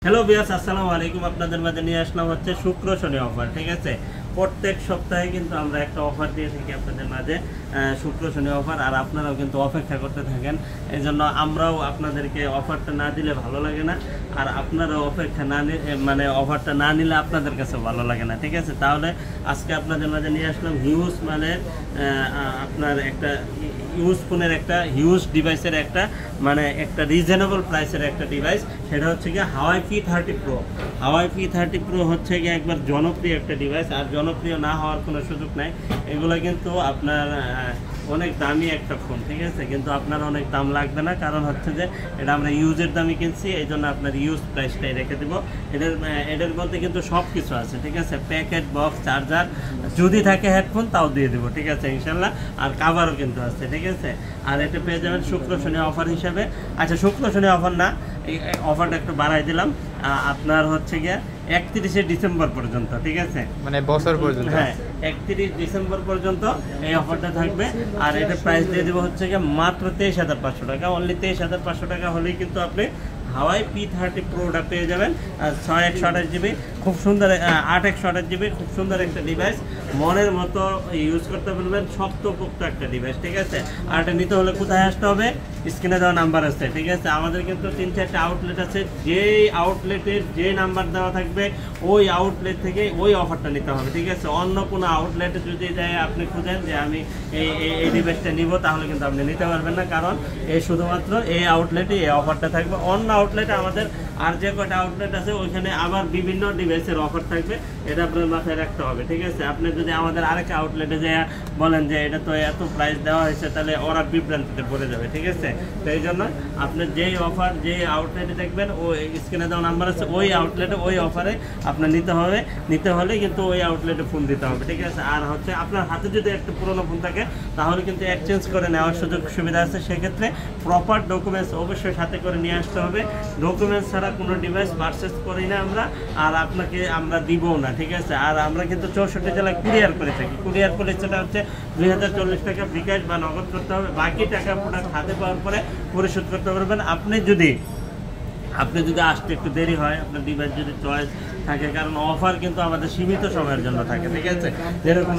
Hello viewers, আসসালামু আলাইকুম। আপনাদের মাঝে নিয়ে আসলাম হচ্ছে শুক্র শনি অফার। ঠিক আছে, প্রত্যেক সপ্তাহে কিন্তু আমরা একটা অফার দিয়ে থাকি আপনাদের মাঝে, শুক্র শনি অফার। আর আপনারাও কিন্তু অপেক্ষা করতে থাকেন, এই জন্য আমরাও আপনাদেরকে অফারটা না দিলে ভালো লাগে না, আর আপনারাও অপেক্ষা না মানে অফারটা না নিলে আপনাদের কাছে ভালো লাগে না। ঠিক আছে, তাহলে আজকে আপনাদের মাঝে নিয়ে আসলাম হিউজ মানের আপনার একটা ইউজ ফোনের একটা হিউজ ডিভাইসের একটা মানে একটা রিজনেবল প্রাইসের একটা ডিভাইস। সেটা হচ্ছে গিয়ে হাওয়াই P30 Pro। হাওয়াই P30 Pro হচ্ছে গিয়ে একবার জনপ্রিয় একটা ডিভাইস, আর জনপ্রিয় না হওয়ার কোনো সুযোগ নাই। এগুলো কিন্তু আপনার অনেক দামি একটা ফোন। ঠিক আছে, কিন্তু আপনার অনেক দাম লাগবে না, কারণ হচ্ছে যে এটা আমরা ইউজের দামে কিনছি, এই জন্য আপনার ইউজ প্রাইসটাই রেখে দেবো। এটার মধ্যে কিন্তু সব কিছু আছে। ঠিক আছে, প্যাকেট, বক্স, চার্জার, যদি থাকে হেডফোন তাও দিয়ে দেবো। ঠিক আছে ইনশাল্লাহ, আর কাভারও কিন্তু আছে। ঠিক আছে, আর এটা পেয়ে যাবেন শুক্র শনি অফার হিসাবে। আচ্ছা, শুক্র শনি অফার না, এই অফারটা একটু বাড়াই দিলাম, আপনার হচ্ছে গিয়ে 31শে ডিসেম্বর পর্যন্ত। ঠিক আছে, মানে বছর পর্যন্ত। হ্যাঁ, 31 ডিসেম্বর পর্যন্ত এই অফারটা থাকবে। আর এটা প্রাইস দিয়ে দেবো হচ্ছে গিয়ে মাত্র 23,500 টাকা। অনলি 23,500 টাকা হলেই কিন্তু আপনি হাওয়াই P30 Proটা পেয়ে যাবেন। আর 6128 জিবি খুব সুন্দর, 8128 জিবি খুব সুন্দর একটা ডিভাইস, মনের মতো ইউজ করতে পারবেন, শক্তপোক্ত একটা ডিভাইস। ঠিক আছে, আর এটা নিতে হলে কোথায় আসতে হবে? স্ক্রিনে দেওয়া নাম্বার আছে। ঠিক আছে, আমাদের কিন্তু 3-4টা আউটলেট আছে, যেই আউটলেটের যে নাম্বার দেওয়া থাকবে ওই আউটলেট থেকে ওই অফারটা নিতে হবে। ঠিক আছে, অন্য কোনো আউটলেটে যদি যায় আপনি খুঁজেন যে আমি এই ডিভাইসটা নিব, তাহলে কিন্তু আপনি নিতে পারবেন না, কারণ এই শুধুমাত্র এই আউটলেটে এই অফারটা থাকবে। অন্য আউটলেটে আমাদের আর যে কয়টা আউটলেট আছে ওইখানে আবার বিভিন্ন ডিভাইসের অফার থাকবে, এটা আপনার মাথায় রাখতে হবে। ঠিক আছে, আপনি যদি আমাদের আরেকটা আউটলেটে যায় বলেন যে এটা তো এত প্রাইস দেওয়া হয়েছে, তাহলে ওরা বিভ্রান্তিতে পড়ে যাবে। ঠিক আছে, তো এই জন্য আপনার যেই অফার যেই আউটলেটে দেখবেন ওই স্ক্রিনে দেওয়া নাম্বার আছে, ওই আউটলেটে ওই অফারে আপনার নিতে হবে। নিতে হলে কিন্তু ওই আউটলেটে ফোন দিতে হবে। ঠিক আছে, আর হচ্ছে আপনার হাতে যদি একটা পুরোনো ফোন থাকে তাহলে কিন্তু এক্সচেঞ্জ করে নেওয়ার সুযোগ সুবিধা আছে। সেক্ষেত্রে প্রপার ডকুমেন্টস অবশ্যই সাথে করে নিয়ে আসতে হবে। ডকুমেন্টস ছাড়া কোনো ডিভাইস পারচেস করি না আমরা, আর আপনাকে আমরা দিবও না। ঠিক আছে, আর আমরা কিন্তু 64 জেলায় কুরিয়ার করে থাকি। কুরিয়ার পলিসিটা হচ্ছে 2040 টাকা বিকাশ বা নগদ করতে হবে, বাকি টাকা প্রোডাক্ট হাতে পাওয়ার পরে পরিশোধ করতে পারবেন। আপনি যদি আসতে একটু দেরি হয়, আপনার ডিভাইস যদি চয়েস থাকে, কারণ অফার কিন্তু আমাদের সীমিত সময়ের জন্য থাকে। ঠিক আছে, যেরকম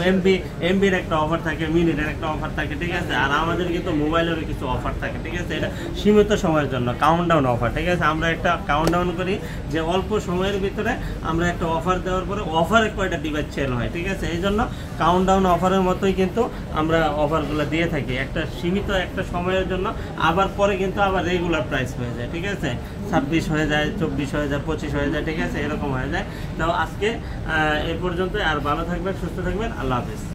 এমবির একটা অফার থাকে, মিনিটের একটা অফার থাকে। ঠিক আছে, আর আমাদের কিন্তু মোবাইলেরও কিছু অফার থাকে। ঠিক আছে, এটা সীমিত সময়ের জন্য কাউন্টডাউন অফার। ঠিক আছে, আমরা একটা কাউন্টডাউন করি যে অল্প সময়ের ভিতরে আমরা একটা অফার দেওয়ার পরে অফারে কয়টা ডিভাইস সেল হয়। ঠিক আছে, এই জন্য কাউন্টডাউন অফারের মতোই কিন্তু আমরা অফারগুলো দিয়ে থাকি, একটা সীমিত একটা সময়ের জন্য। আবার পরে কিন্তু আবার রেগুলার প্রাইস হয়ে যায়। ঠিক আছে, 26 হয়ে যায়, 24 হয়ে যায়, 25 হয়ে যায়। ঠিক আছে, এরকম হয়ে যায়। তো আজকে এ পর্যন্ত, আর ভালো থাকবেন, সুস্থ থাকবেন, আল্লাহ হাফেজ।